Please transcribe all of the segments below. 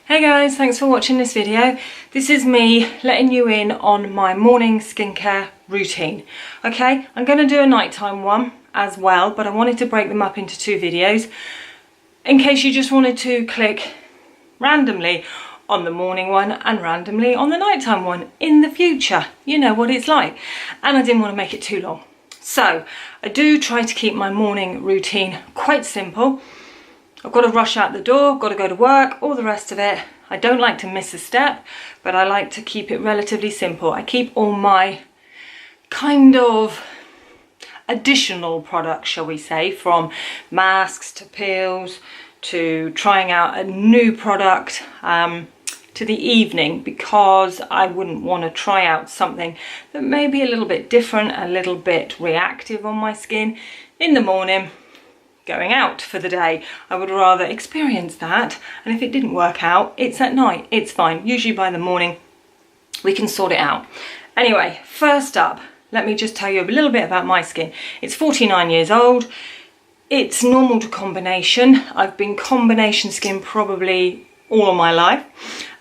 Hey guys, thanks for watching this video. This is me letting you in on my morning skincare routine. Okay, I'm going to do a nighttime one as well, but I wanted to break them up into two videos in case you just wanted to click randomly on the morning one and randomly on the nighttime one in the future. You know what it's like. And I didn't want to make it too long. So I do try to keep my morning routine quite simple. I've got to rush out the door, got to go to work, all the rest of it. I don't like to miss a step, but I like to keep it relatively simple. I keep all my kind of additional products, shall we say, from masks to peels to trying out a new product to the evening, because I wouldn't want to try out something that may be a little bit different, a little bit reactive on my skin in the morning. Going out for the day, I would rather experience that, and if it didn't work out, it's at night, it's fine. Usually by the morning we can sort it out. Anyway, first up, let me just tell you a little bit about my skin. It's 49 years old. It's normal to combination. I've been combination skin probably all of my life,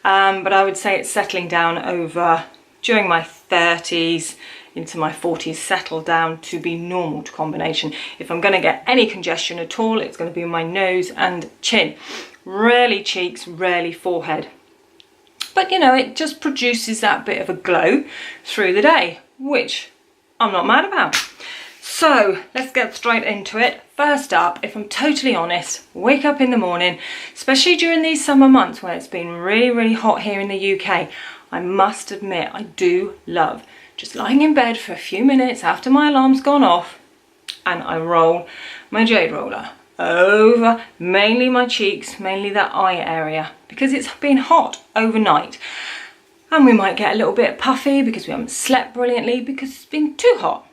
but I would say it's settling down over during my 30s into my 40s, settle down to be normal to combination. If I'm going to get any congestion at all, it's going to be in my nose and chin. Rarely cheeks, rarely forehead. But you know, it just produces that bit of a glow through the day, which I'm not mad about. So let's get straight into it. First up, if I'm totally honest, wake up in the morning, especially during these summer months when it's been really, really hot here in the UK, I must admit I do love just lying in bed for a few minutes after my alarm's gone off, and I roll my Jade roller over mainly my cheeks, mainly that eye area, because it's been hot overnight and we might get a little bit puffy because we haven't slept brilliantly because it's been too hot.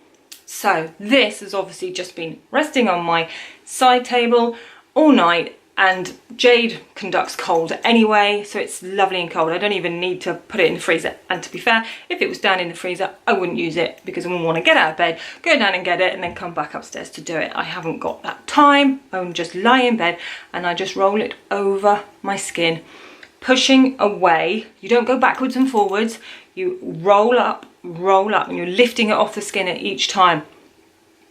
So this has obviously just been resting on my side table all night, and Jade conducts cold anyway, so it's lovely and cold. I don't even need to put it in the freezer. And to be fair, if it was down in the freezer, I wouldn't use it because I wouldn't want to get out of bed, go down and get it, and then come back upstairs to do it. I haven't got that time. I just lie in bed and I just roll it over my skin, pushing away. You don't go backwards and forwards. You roll up, and you're lifting it off the skin at each time.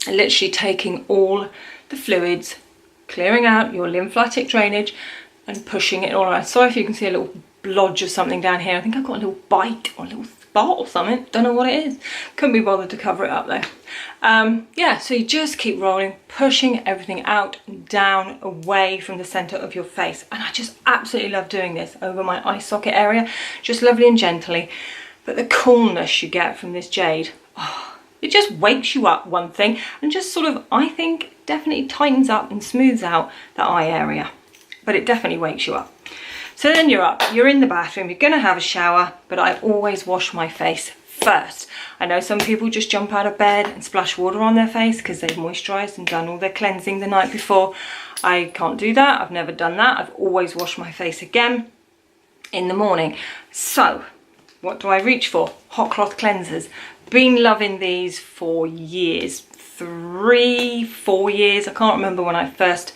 And literally taking all the fluids, clearing out your lymphatic drainage and pushing it all around. Sorry if you can see a little blodge of something down here. I think I've got a little bite or a little spot or something. Don't know what it is. Couldn't be bothered to cover it up though. Yeah, so you just keep rolling, pushing everything out and down away from the center of your face. And I just absolutely love doing this over my eye socket area, just lovely and gently. But the coolness you get from this Jade, oh, it just wakes you up, one thing, and just sort of, I think, definitely tightens up and smooths out the eye area, but it definitely wakes you up. So then you're up, you're in the bathroom, you're going to have a shower, but I always wash my face first. I know some people just jump out of bed and splash water on their face because they've moisturised and done all their cleansing the night before. I can't do that. I've never done that. I've always washed my face again in the morning. So what do I reach for? Hot cloth cleansers. Been loving these for years. 3-4 years. I can't remember when I first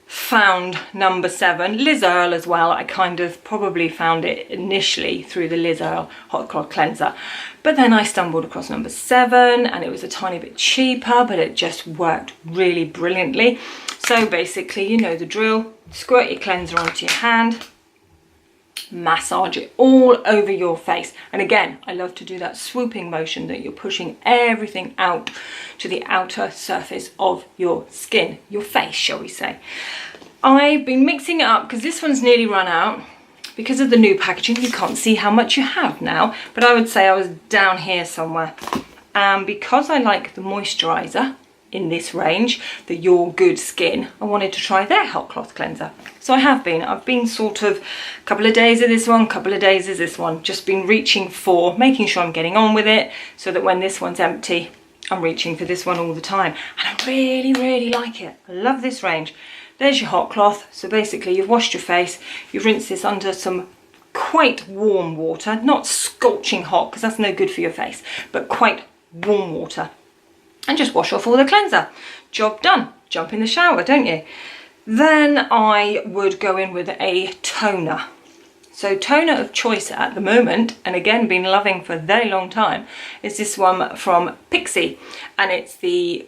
found number 7. Liz Earle as well. I kind of probably found it initially through the Liz Earle hot cloth cleanser, but then I stumbled across number 7 and it was a tiny bit cheaper, but it just worked really brilliantly. So basically, you know the drill. Squirt your cleanser onto your hand, massage it all over your face, and again, I love to do that swooping motion that you're pushing everything out to the outer surface of your skin, your face, shall we say. I've been mixing it up because this one's nearly run out. Because of the new packaging, you can't see how much you have now, but I would say I was down here somewhere. Because I like the moisturiser in this range, the Your Good Skin, I wanted to try their hot cloth cleanser. So I've been sort of a couple of days of this one, couple of days of this one, just been reaching for, making sure I'm getting on with it so that when this one's empty, I'm reaching for this one all the time. And I really, really like it. I love this range. There's your hot cloth. So basically you've washed your face, you've rinsed this under some quite warm water, not scorching hot because that's no good for your face, but quite warm water. And just wash off all the cleanser. Job done. Jump in the shower, don't you? Then I would go in with a toner. So toner of choice at the moment, and again been loving for a very long time, is this one from Pixi, and it's the,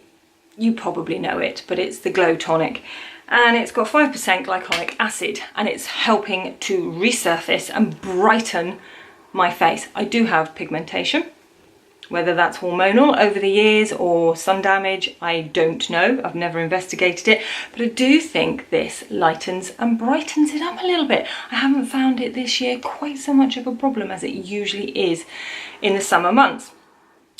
you probably know it, but it's the Glow Tonic, and it's got 5% glycolic acid, and it's helping to resurface and brighten my face. I do have pigmentation, whether that's hormonal over the years or sun damage, I don't know. I've never investigated it, but I do think this lightens and brightens it up a little bit. I haven't found it this year quite so much of a problem as it usually is in the summer months.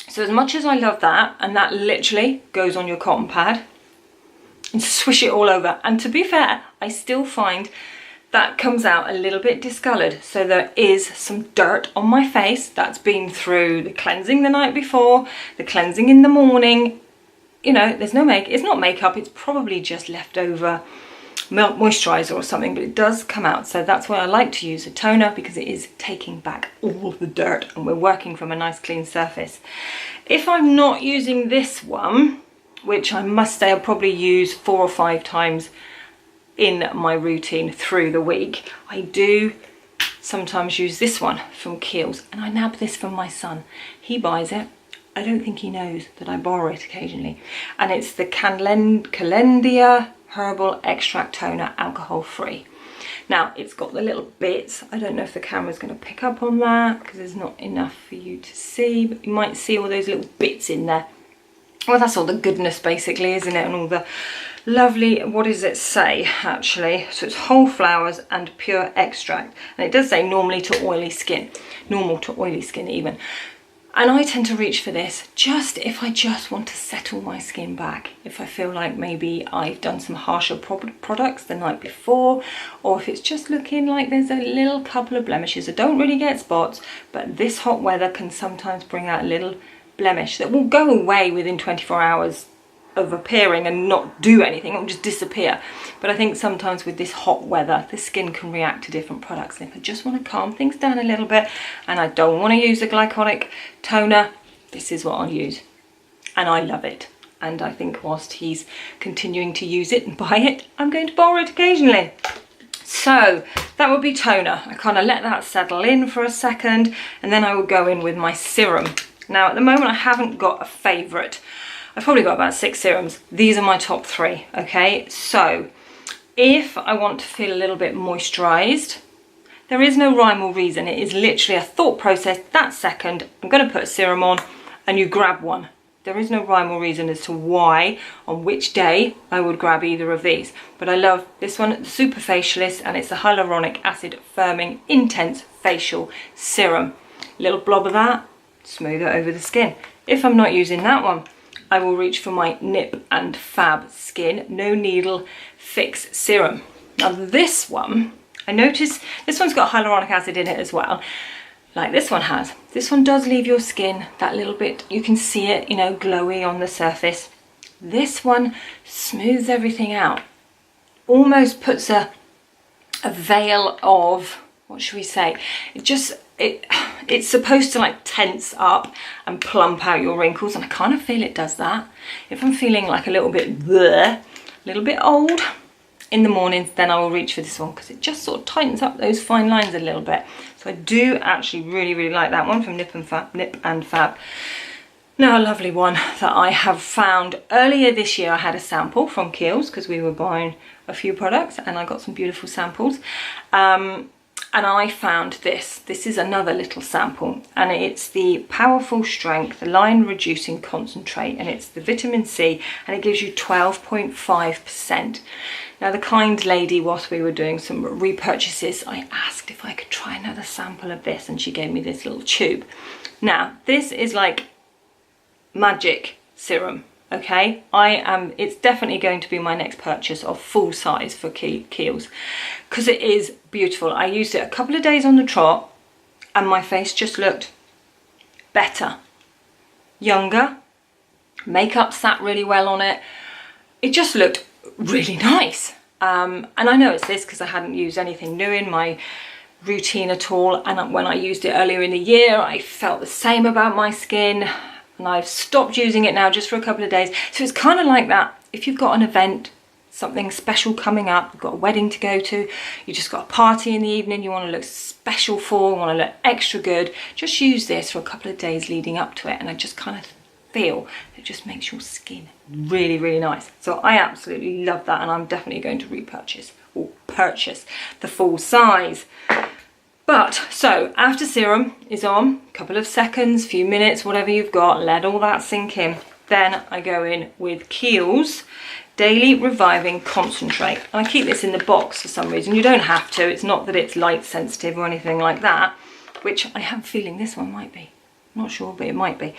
So as much as I love that, and that literally goes on your cotton pad and swish it all over, and to be fair, I still find that comes out a little bit discoloured, so there is some dirt on my face that's been through the cleansing the night before, the cleansing in the morning. You know, there's no it's not makeup, it's probably just leftover moisturiser or something, but it does come out. So that's why I like to use a toner, because it is taking back all the dirt and we're working from a nice clean surface. If I'm not using this one, which I must say I'll probably use 4 or 5 times in my routine through the week, I do sometimes use this one from Kiehls, and I nab this from my son. He buys it. I don't think he knows that I borrow it occasionally, and it's the Calendula Herbal-Extract Toner, alcohol free. Now it's got the little bits, I don't know if the camera's going to pick up on that because there's not enough for you to see, but you might see all those little bits in there. Well, that's all the goodness basically, isn't it? And all the lovely, what does it say actually? So it's whole flowers and pure extract. And it does say normally to oily skin, normal to oily skin even. And I tend to reach for this just if I just want to settle my skin back. If I feel like maybe I've done some harsher products the night before, or if it's just looking like there's a little couple of blemishes. I don't really get spots, but this hot weather can sometimes bring out a little blemish that will go away within 24 hours of appearing and not do anything. It will just disappear. But I think sometimes with this hot weather, the skin can react to different products, and if I just want to calm things down a little bit and I don't want to use a glycolic toner, this is what I'll use, and I love it. And I think whilst he's continuing to use it and buy it, I'm going to borrow it occasionally. So that would be toner. I kind of let that settle in for a second, and then I will go in with my serum. Now at the moment I haven't got a favourite. I've probably got about 6 serums. These are my top 3, okay? So if I want to feel a little bit moisturised, there is no rhyme or reason. It is literally a thought process. That second, I'm going to put a serum on and you grab one. There is no rhyme or reason as to why, on which day I would grab either of these. But I love this one, the Super Facialist, and it's the Hyaluronic Acid Firming Intense Facial Serum. Little blob of that, smooth it over the skin. If I'm not using that one, I will reach for my Nip and Fab Skin No Needle Fix Serum. Now this one, I notice this one's got hyaluronic acid in it as well, like this one has. This one does leave your skin that little bit, you can see it, you know, glowy on the surface. This one smooths everything out, almost puts a veil of, what should we say, it's supposed to like tense up and plump out your wrinkles, and I kind of feel it does that. If I'm feeling like a little bit bleh, a little bit old in the mornings, then I will reach for this one because it just sort of tightens up those fine lines a little bit. So I do actually really like that one from Nip and Fab. Now a lovely one that I have found earlier this year. I had a sample from Kiehls because we were buying a few products and I got some beautiful samples. And I found this. This is another little sample, and it's the Powerful Strength Line Reducing Concentrate, and it's the vitamin C, and it gives you 12.5%. Now the kind lady, whilst we were doing some repurchases, I asked if I could try another sample of this, and she gave me this little tube. Now this is like magic serum. Okay, it's definitely going to be my next purchase of full size for Kiehls because it is beautiful. I used it a couple of days on the trot and my face just looked better, younger, makeup sat really well on it. It just looked really nice. And I know it's this because I hadn't used anything new in my routine at all, and when I used it earlier in the year I felt the same about my skin. And I've stopped using it now just for a couple of days. So it's kind of like that. If you've got an event, something special coming up, you've got a wedding to go to, you just got a party in the evening you want to look special for, you want to look extra good, just use this for a couple of days leading up to it, and I just kind of feel it just makes your skin really, really nice. So I absolutely love that, and I'm definitely going to repurchase or purchase the full size. But so after serum is on, a couple of seconds, few minutes, whatever you've got, let all that sink in. Then I go in with Kiehls Daily Reviving Concentrate. And I keep this in the box for some reason. You don't have to. It's not that it's light sensitive or anything like that, which I have a feeling this one might be. I'm not sure, but it might be.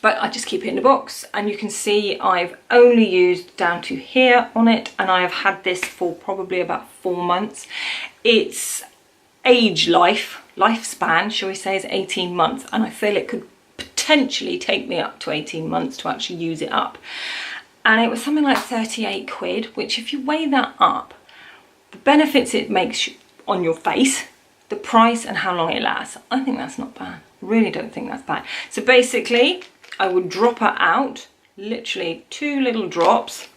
But I just keep it in the box, and you can see I've only used down to here on it, and I have had this for probably about 4 months. Its lifespan, shall we say, is 18 months, and I feel it could potentially take me up to 18 months to actually use it up. And it was something like 38 quid, which if you weigh that up, the benefits it makes on your face, the price and how long it lasts, I think that's not bad. Really don't think that's bad. So basically, I would drop it out, literally 2 little drops,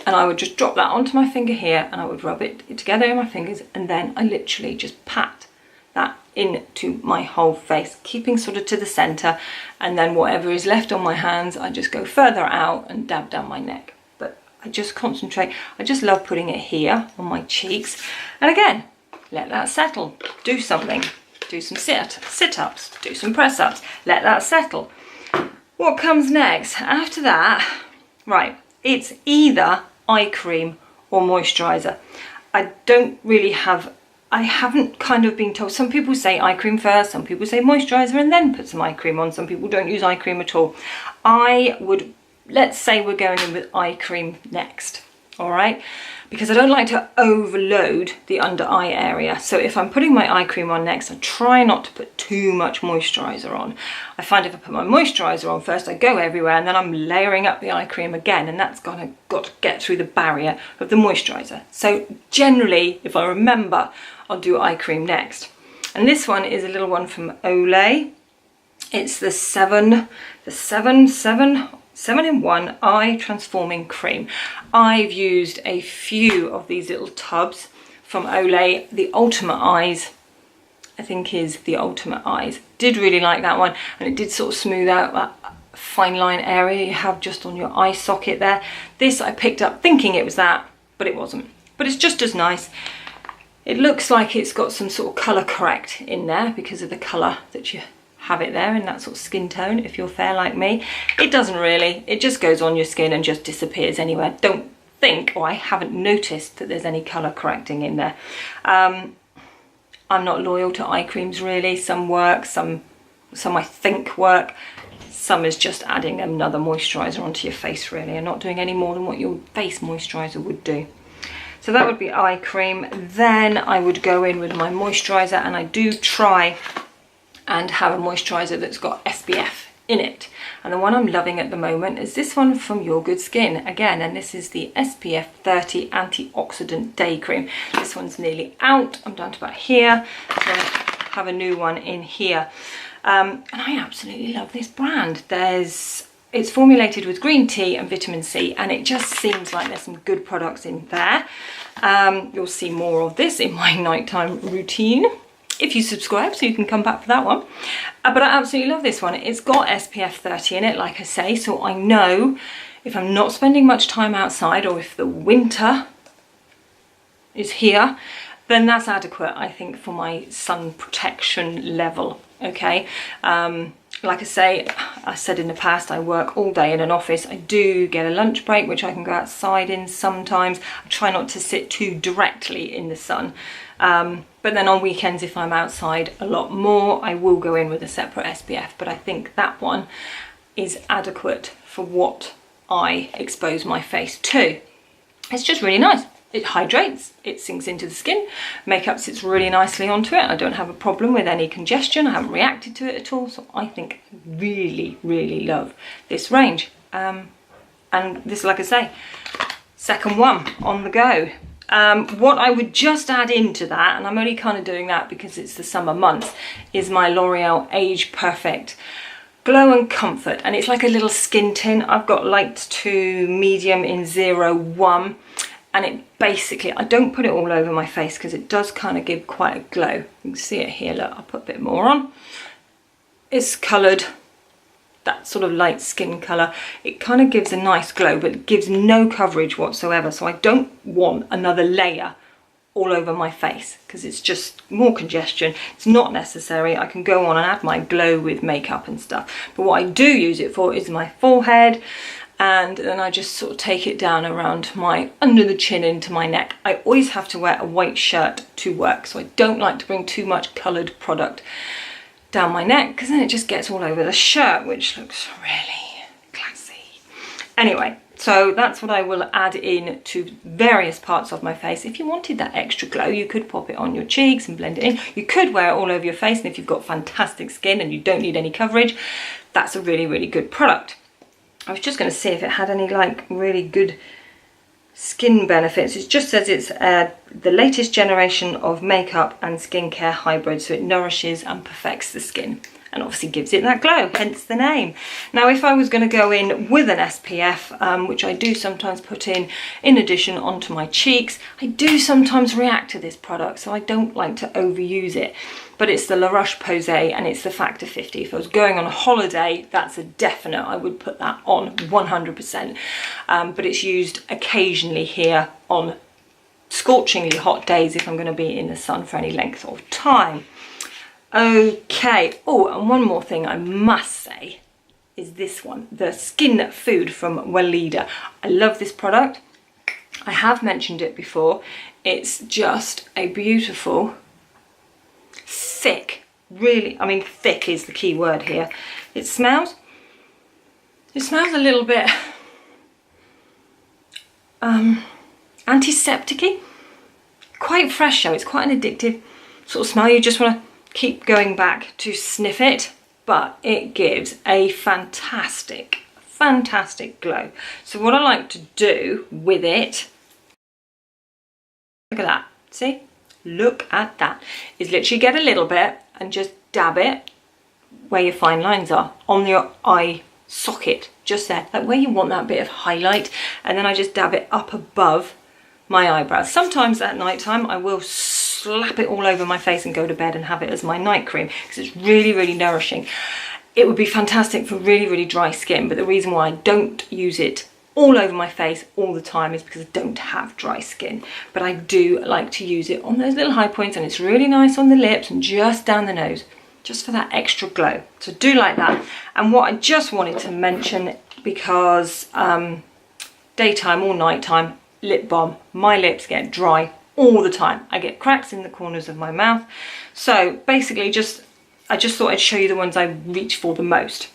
and I would just drop that onto my finger here, and I would rub it together in my fingers, and then I literally just pat that into my whole face, keeping sort of to the center, and then whatever is left on my hands, I just go further out and dab down my neck. But I just concentrate. I just love putting it here on my cheeks, and again, let that settle, do something. Do some sit-ups, do some press-ups, let that settle. What comes next? After that, right, it's either eye cream or moisturiser. I don't really have, I haven't kind of been told. Some people say eye cream first, some people say moisturiser and then put some eye cream on. Some people don't use eye cream at all. I would, let's say we're going in with eye cream next, all right? Because I don't like to overload the under eye area. So if I'm putting my eye cream on next, I try not to put too much moisturiser on. I find if I put my moisturiser on first, I go everywhere, and then I'm layering up the eye cream again, and that's got to get through the barrier of the moisturiser. So generally, if I remember, I'll do eye cream next. And this one is a little one from Olay. It's the 7-in-1 Eye Transforming Cream. I've used a few of these little tubs from Olay. The Ultimate Eyes, I think, is the Ultimate Eyes. Did really like that one, and it did sort of smooth out that fine line area you have just on your eye socket there. This I picked up thinking it was that, but it wasn't. But it's just as nice. It looks like it's got some sort of colour correct in there because of the colour that you have it there in that sort of skin tone if you're fair like me. It doesn't really, it just goes on your skin and just disappears anywhere. Don't think, or I haven't noticed that there's any colour correcting in there. I'm not loyal to eye creams really. Some work, some I think work. Some is just adding another moisturiser onto your face really, and not doing any more than what your face moisturiser would do. So that would be eye cream. Then I would go in with my moisturiser, and I do try and have a moisturiser that's got SPF in it. And the one I'm loving at the moment is this one from Your Good Skin again, and this is the SPF 30 Anti-Oxidant Day Cream. This one's nearly out. I'm down to about here. So I have a new one in here. And I absolutely love this brand. It's formulated with green tea and vitamin C, and it just seems like there's some good products in there. You'll see more of this in my nighttime routine if you subscribe, so you can come back for that one. But I absolutely love this one. It's got SPF 30 in it, like I say, so I know if I'm not spending much time outside, or if the winter is here, then that's adequate, I think, for my sun protection level, okay? Like I said in the past, I work all day in an office. I do get a lunch break, which I can go outside in sometimes. I try not to sit too directly in the sun. But then on weekends, if I'm outside a lot more, I will go in with a separate SPF. But I think that one is adequate for what I expose my face to. It's just really nice. It hydrates, it sinks into the skin, makeup sits really nicely onto it. I don't have a problem with any congestion. I haven't reacted to it at all. So I think I really, really love this range. And this, like I say, second one on the go. What I would just add into that, and I'm only kind of doing that because it's the summer months, is my L'Oreal Age Perfect Glow and Comfort, and it's like a little skin tint. I've got light to medium in 01, and it basically, I don't put it all over my face because it does kind of give quite a glow. You can see it here, look, I'll put a bit more on. It's coloured that sort of light skin colour. It kind of gives a nice glow, but it gives no coverage whatsoever, so I don't want another layer all over my face because it's just more congestion. It's not necessary. I can go on and add my glow with makeup and stuff, but what I do use it for is my forehead, and then I just sort of take it down around my under the chin into my neck. I always have to wear a white shirt to work, so I don't like to bring too much coloured product down my neck because then it just gets all over the shirt, which looks really classy. Anyway, so that's what I will add in to various parts of my face. If you wanted that extra glow, you could pop it on your cheeks and blend it in. You could wear it all over your face, and if you've got fantastic skin and you don't need any coverage, that's a really, really good product. I was just going to see if it had any like really good skin benefits. It just says it's the latest generation of makeup and skincare hybrid, so it nourishes and perfects the skin and obviously gives it that glow, hence the name. Now if I was going to go in with an SPF, which I do sometimes put in addition onto my cheeks, I do sometimes react to this product, so I don't like to overuse it. But it's the La-Roche Posay and it's the Factor 50. If I was going on a holiday, that's a definite. I would put that on 100%. But it's used occasionally here on scorchingly hot days if I'm going to be in the sun for any length of time. Okay, oh, and one more thing I must say is this one, the Skin Food from Weleda. I love this product. I have mentioned it before. It's just a beautiful, thick, really, I mean thick is the key word here. It smells a little bit antiseptic-y, quite fresh though. It's quite an addictive sort of smell. You just want to keep going back to sniff it, but it gives a fantastic glow. So what I like to do with it, look at that, see, look at that, is literally get a little bit and just dab it where your fine lines are, on your eye socket, just there, like where you want that bit of highlight, and then I just dab it up above my eyebrows. Sometimes at night time I will slap it all over my face and go to bed and have it as my night cream because it's really, really nourishing. It would be fantastic for really, really dry skin, but the reason why I don't use it all over my face all the time is because I don't have dry skin, but I do like to use it on those little high points, and it's really nice on the lips and just down the nose, just for that extra glow. So do like that. And what I just wanted to mention, because daytime or nighttime, lip balm, my lips get dry all the time. I get cracks in the corners of my mouth. So basically I just thought I'd show you the ones I reach for the most.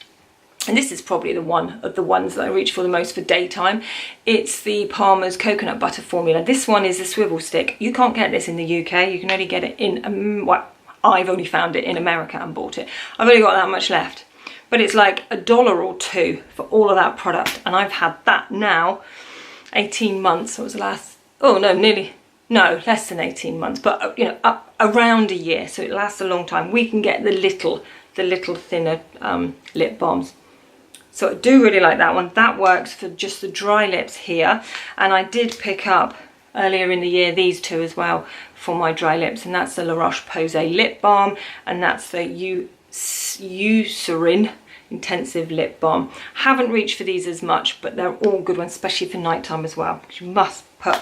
And this is probably the one of the ones that I reach for the most for daytime. It's the Palmer's Coconut Butter Formula. This one is a swivel stick. You can't get this in the UK. You can only get it in, well, I've only found it in America and bought it. I've only got that much left. But it's like $1 or $2 for all of that product. And I've had that now 18 months. It was the last, oh no, no, less than 18 months, but you know, up around a year, so it lasts a long time. We can get the little thinner lip balms. So I do really like that one. That works for just the dry lips here. And I did pick up earlier in the year these two as well for my dry lips, and that's the La-Roche Posay lip balm, and that's the Eucerin Intensive lip balm. Haven't reached for these as much, but they're all good ones, especially for nighttime as well. You must put,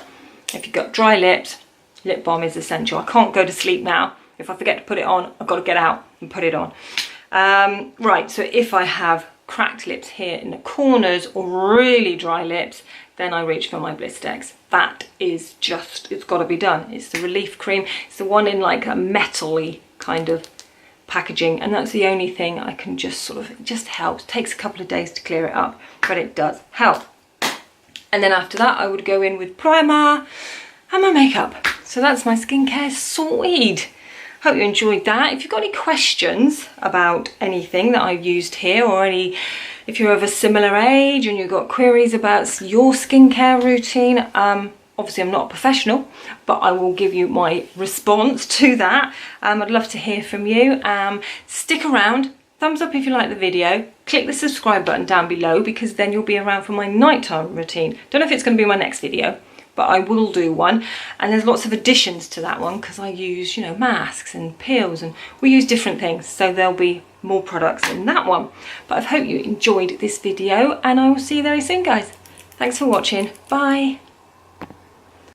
if you've got dry lips, lip balm is essential. I can't go to sleep now. If I forget to put it on, I've got to get out and put it on. Right, so if I have cracked lips here in the corners or really dry lips, then I reach for my Blistex. That is just, it's got to be done. It's the relief cream. It's the one in like a metal-y kind of packaging, and that's the only thing I can just sort of, it just helps. It takes a couple of days to clear it up, but it does help. And then after that I would go in with primer and my makeup. So that's my skincare sorted. Hope you enjoyed that. If you've got any questions about anything that I've used here, or if you're of a similar age and you've got queries about your skincare routine, obviously I'm not a professional, but I will give you my response to that. I'd love to hear from you. Stick around. thumbs up if you like the video, click the subscribe button down below because then you'll be around for my nighttime routine. Don't know if it's going to be my next video, but I will do one, and there's lots of additions to that one because I use, you know, masks and peels, and we use different things, so there'll be more products in that one. But I hope you enjoyed this video, and I will see you very soon, guys. Thanks for watching. Bye.